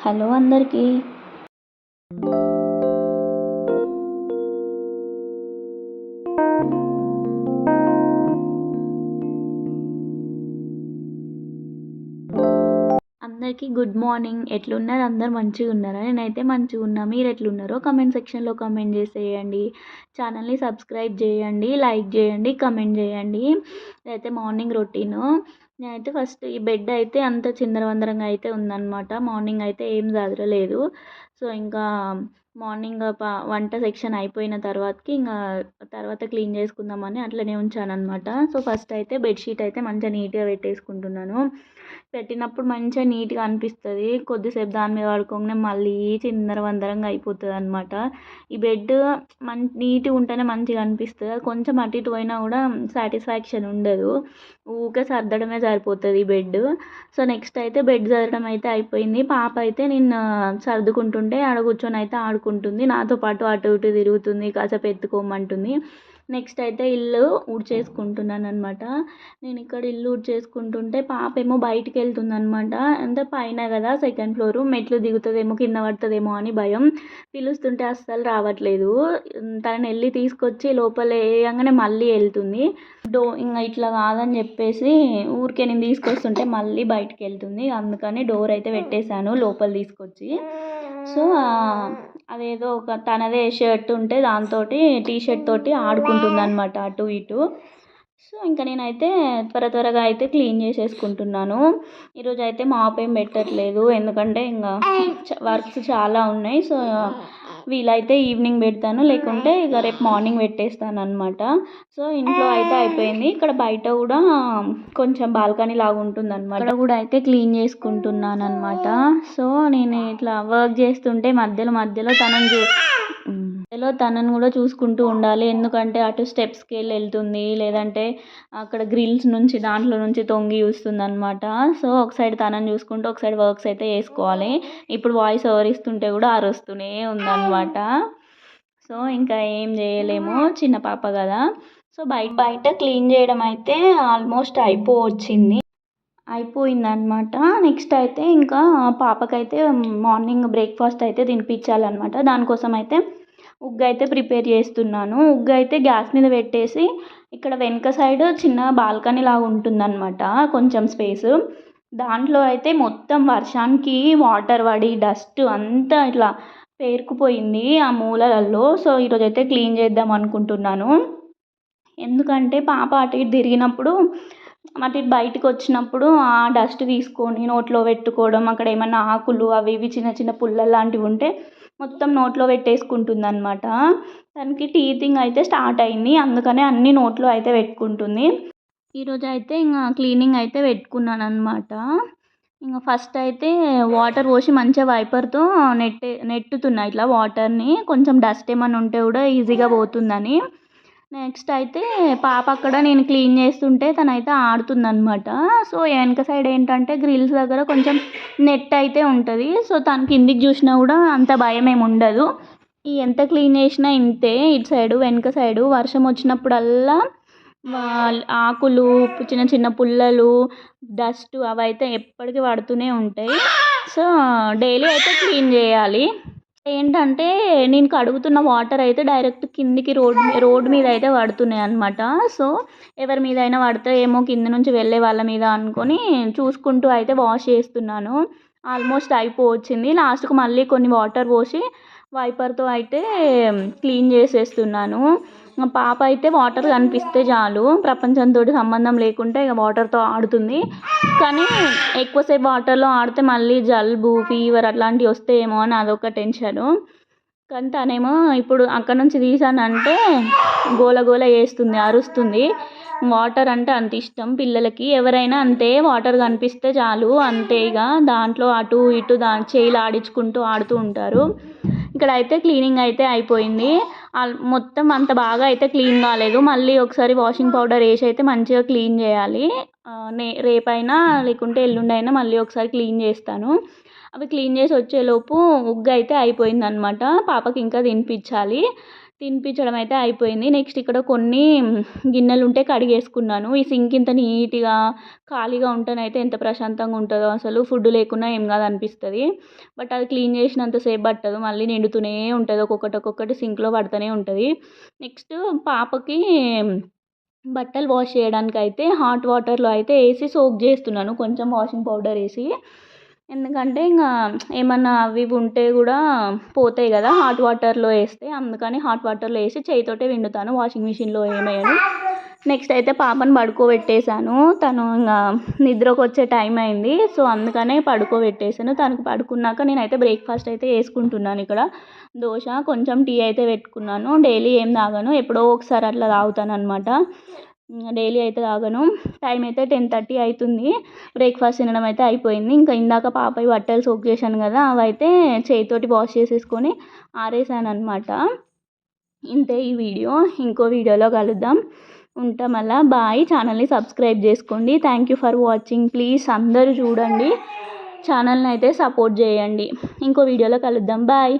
Hello అందరికీ. అందరికీ good morning. ఎట్లున్నారు? అందరు మంచిగా ఉన్నారా? నేనైతే మంచిగా ఉన్నా. మీరు ఎట్లున్నారో కామెంట్ సెక్షన్లో కామెంట్ చేసేయండి. ఛానల్ని సబ్స్క్రైబ్ చేయండి, లైక్ చేయండి, కామెంట్ చేయండి. ఇదైతే మార్నింగ్ రొటీను. నేనైతే ఫస్ట్ ఈ బెడ్ అయితే అంత చిందరవందరంగా అయితే ఉందన్నమాట. మార్నింగ్ అయితే ఏం చదరలేదు. సో ఇంకా మార్నింగ్ వంట సెక్షన్ అయిపోయిన తర్వాతకి ఇంకా తర్వాత క్లీన్ చేసుకుందామని అట్లనే ఉంచానన్నమాట. సో ఫస్ట్ అయితే బెడ్షీట్ అయితే మంచిగా నీట్గా పెట్టేసుకుంటున్నాను. పెట్టినప్పుడు మంచిగా నీట్గా అనిపిస్తుంది. కొద్దిసేపు దాని మీద పడుకోగానే మళ్ళీ చిందరవందరంగా అయిపోతుంది అనమాట. ఈ బెడ్ నీట్గా ఉంటేనే మంచిగా అనిపిస్తుంది. అది కొంచెం అటు ఇటు పోయినా కూడా సాటిస్ఫాక్షన్ ఉండదు. ఊరికే సర్దడమే సరిపోతుంది ఈ బెడ్. సో నెక్స్ట్ అయితే బెడ్ సర్దడం అయితే అయిపోయింది. పాప అయితే నిన్న సర్దుకుంటుంటే ఆడ కూర్చొని అయితే ఆడుకుంటుంది. నాతో పాటు అటు ఇటు తిరుగుతుంది, కాసేపు ఎత్తుకోమంటుంది. నెక్స్ట్ అయితే ఇల్లు ఊడ్చేసుకుంటున్నాను అనమాట. నేను ఇక్కడ ఇల్లు ఊడ్చేసుకుంటుంటే పాప ఏమో బయటికి వెళ్తుంది అనమాట. అంటే పైన కదా, సెకండ్ ఫ్లోరు, మెట్లు దిగుతుందేమో, కింద పడుతుందేమో అని భయం. పిలుస్తుంటే అస్సలు రావట్లేదు. తనని వెళ్ళి తీసుకొచ్చి లోపల వేయగానే మళ్ళీ వెళ్తుంది. ఇంకా ఇట్లా కాదని చెప్పేసి ఊరికే నేను తీసుకొస్తుంటే మళ్ళీ బయటికి వెళ్తుంది. అందుకని డోర్ అయితే పెట్టేశాను లోపల తీసుకొచ్చి. సో అదేదో ఒక తనదే షర్ట్ ఉంటే దాంతో టీషర్ట్ తోటి ఆడుకుంటుంది అనమాట అటు ఇటు. సో ఇంకా నేనైతే త్వరగా అయితే క్లీన్ చేసేసుకుంటున్నాను. ఈరోజు అయితే మాప్ ఏం పెట్టట్లేదు, ఎందుకంటే ఇంకా వర్క్స్ చాలా ఉన్నాయి. సో వీలైతే ఈవినింగ్ పెడతాను, లేకుంటే ఇక రేపు మార్నింగ్ పెట్టేస్తాను అనమాట. సో ఇంట్లో అయితే అయిపోయింది. ఇక్కడ బయట కూడా కొంచెం బాల్కనీ లాగా ఉంటుంది అనమాట. ఇక్కడ కూడా అయితే క్లీన్ చేసుకుంటున్నాను అనమాట. సో నేను ఇట్లా వర్క్ చేస్తుంటే మధ్యలో తనని కూడా చూసుకుంటూ ఉండాలి. ఎందుకంటే అటు స్టెప్స్కి వెళ్తుంది, లేదంటే అక్కడ గ్రిల్స్ నుంచి దాంట్లో నుంచి తొంగి చూస్తుంది అనమాట. సో ఒక సైడ్ తనని చూసుకుంటూ ఒక సైడ్ వర్క్స్ అయితే వేసుకోవాలి. ఇప్పుడు వాయిస్ ఓవర్ ఇస్తుంటే కూడా అరుస్తూనే ఉందన్నమాట. సో ఇంకా ఏం చేయలేము, చిన్న పాప కదా. సో బయట క్లీన్ చేయడం అయితే ఆల్మోస్ట్ అయిపోయిందనమాట. నెక్స్ట్ అయితే ఇంకా పాపకైతే మార్నింగ్ బ్రేక్ఫాస్ట్ అయితే తినిపించాలన్నమాట. దానికోసం అయితే ఉగ్గు అయితే ప్రిపేర్ చేస్తున్నాను. ఉగ్గు అయితే గ్యాస్ మీద పెట్టేసి ఇక్కడ వెనక సైడ్ చిన్న బాల్కనీ లాగా ఉంటుందన్నమాట, కొంచెం స్పేస్. దాంట్లో అయితే మొత్తం వర్షానికి వాటర్ పడి డస్ట్ అంతా ఇట్లా పేరుకుపోయింది ఆ మూలలలో. సో ఈరోజు అయితే క్లీన్ చేద్దాం అనుకుంటున్నాను. ఎందుకంటే పాప అటు ఇటు తిరిగినప్పుడు, అటు ఇటు బయటకు వచ్చినప్పుడు ఆ డస్ట్ తీసుకొని నోట్లో పెట్టుకోవడం, అక్కడ ఏమన్నా ఆకులు అవి ఇవి చిన్న చిన్న పుల్లలు లాంటివి ఉంటే మొత్తం నోట్లో పెట్టేసుకుంటుంది అనమాట. తనకి టీతింగ్ అయితే స్టార్ట్ అయింది, అందుకనే అన్ని నోట్లో అయితే పెట్టుకుంటుంది. ఈరోజు అయితే ఇంకా క్లీనింగ్ అయితే పెట్టుకున్నాను అనమాట. ఇంకా ఫస్ట్ అయితే వాటర్ పోసి మంచిగా వైపర్తో నెట్టుతున్నా ఇట్లా వాటర్ని, కొంచెం డస్ట్ ఏమైనా ఉంటే కూడా ఈజీగా పోతుందని. నెక్స్ట్ అయితే పాప అక్కడ నేను క్లీన్ చేస్తుంటే తనైతే ఆడుతుందన్నమాట. సో వెనక సైడ్ ఏంటంటే గ్రిల్స్ దగ్గర కొంచెం నెట్ అయితే ఉంటుంది. సో తను కిందికి చూసినా కూడా అంత భయం ఏమి ఉండదు. ఎంత క్లీన్ చేసినా ఇంతే. ఇటు సైడు వెనక సైడు వర్షం వచ్చినప్పుడల్లా ఆకులు, చిన్న చిన్న పుల్లలు, డస్ట్ అవైతే ఎప్పటికీ పడుతూనే ఉంటాయి. సో డైలీ అయితే క్లీన్ చేయాలి. ఏంటంటే నేను కడుగుతున్న వాటర్ అయితే డైరెక్ట్ కిందికి రోడ్ మీద అయితే పడుతున్నాయి అనమాట. సో ఎవరి మీద అయినా పడితే ఏమో కింద నుంచి వెళ్ళే వాళ్ళ మీద అనుకొని చూసుకుంటూ అయితే వాష్ చేస్తున్నాను. ఆల్మోస్ట్ అయిపోవచ్చింది. లాస్ట్కు మళ్ళీ కొన్ని వాటర్ పోసి వైపర్తో అయితే క్లీన్ చేసేస్తున్నాను. మా పాప అయితే వాటర్ కనిపిస్తే చాలు, ప్రపంచంతో సంబంధం లేకుంటే ఇక వాటర్తో ఆడుతుంది. కానీ ఎక్కువసేపు వాటర్లో ఆడితే మళ్ళీ జలుబు, ఫీవర్ అట్లాంటివి వస్తాయేమో అని అదొక టెన్షను. కానీ తనేమో ఇప్పుడు అక్కడ నుంచి తీసానంటే గోల చేస్తుంది, అరుస్తుంది. వాటర్ అంటే అంత ఇష్టం పిల్లలకి, ఎవరైనా అంతే. వాటర్ కనిపిస్తే చాలు అంతే, ఇక దాంట్లో అటు ఇటు చేయిలు ఆడించుకుంటూ ఆడుతూ ఉంటారు. ఇక్కడ అయితే క్లీనింగ్ అయితే అయిపోయింది. మొత్తం అంత బాగా అయితే క్లీన్ కాలేదు. మళ్ళీ ఒకసారి వాషింగ్ పౌడర్ వేసి అయితే మంచిగా క్లీన్ చేయాలి. రేపైనా లేకుంటే ఎల్లుండి అయినా మళ్ళీ ఒకసారి క్లీన్ చేస్తాను. అవి క్లీన్ చేసి వచ్చేలోపు ఉగ్గు అయితే అయిపోయిందనమాట. పాపకి ఇంకా తినిపించాలి. తినిపించడం అయితే అయిపోయింది. నెక్స్ట్ ఇక్కడ కొన్ని గిన్నెలు ఉంటే కడిగేసుకున్నాను. ఈ సింక్ ఇంత నీట్గా ఖాళీగా ఉంటేనైతే ఎంత ప్రశాంతంగా ఉంటుందో అసలు. ఫుడ్ లేకున్నా ఏం కాదు అనిపిస్తుంది. బట్ అది క్లీన్ చేసినంత సేపు పట్టదు, మళ్ళీ నిండుతూనే ఉంటుంది, ఒక్కొక్కటి సింక్లో పడుతూనే ఉంటుంది. నెక్స్ట్ పాపకి బట్టలు వాష్ చేయడానికైతే హాట్ వాటర్లో అయితే వేసి సోక్ చేస్తున్నాను, కొంచెం వాషింగ్ పౌడర్ వేసి. ఎందుకంటే ఇంకా ఏమన్నా అవి ఇవి ఉంటే కూడా పోతాయి కదా హాట్ వాటర్లో వేస్తే, అందుకని హాట్ వాటర్లో వేసి చేయితోటే పిండుతాను, వాషింగ్ మిషన్లో ఏమేయను. నెక్స్ట్ అయితే పాపను పడుకోబెట్టేశాను. తను ఇంకా నిద్రకు వచ్చే టైం అయింది, సో అందుకనే పడుకోబెట్టేశాను. తనకు పడుకున్నాక నేనైతే బ్రేక్ఫాస్ట్ అయితే వేసుకుంటున్నాను. ఇక్కడ దోశ, కొంచెం టీ అయితే పెట్టుకున్నాను. డైలీ ఏం తాగను, ఎప్పుడో ఒకసారి అట్లా తాగుతాను అనమాట. డైలీ అయితే తాగను. టైం అయితే 10:30 అవుతుంది. బ్రేక్ఫాస్ట్ తినడం అయితే అయిపోయింది. ఇంకా ఇందాక పాపవి బట్టలు సోక్ చేశాను కదా, అవైతే చేతితోటి వాష్ చేసేసుకొని ఆరేసాను అనమాట. ఇంతే ఈ వీడియో. ఇంకో వీడియోలో కలుద్దాం. ఉంటా మళ్ళా. బాయ్. ఛానల్ని సబ్స్క్రైబ్ చేసుకోండి. Thank you for watching. Please అందరూ చూడండి, ఛానల్ని అయితే సపోర్ట్ చేయండి. ఇంకో వీడియోలో కలుద్దాం. బాయ్.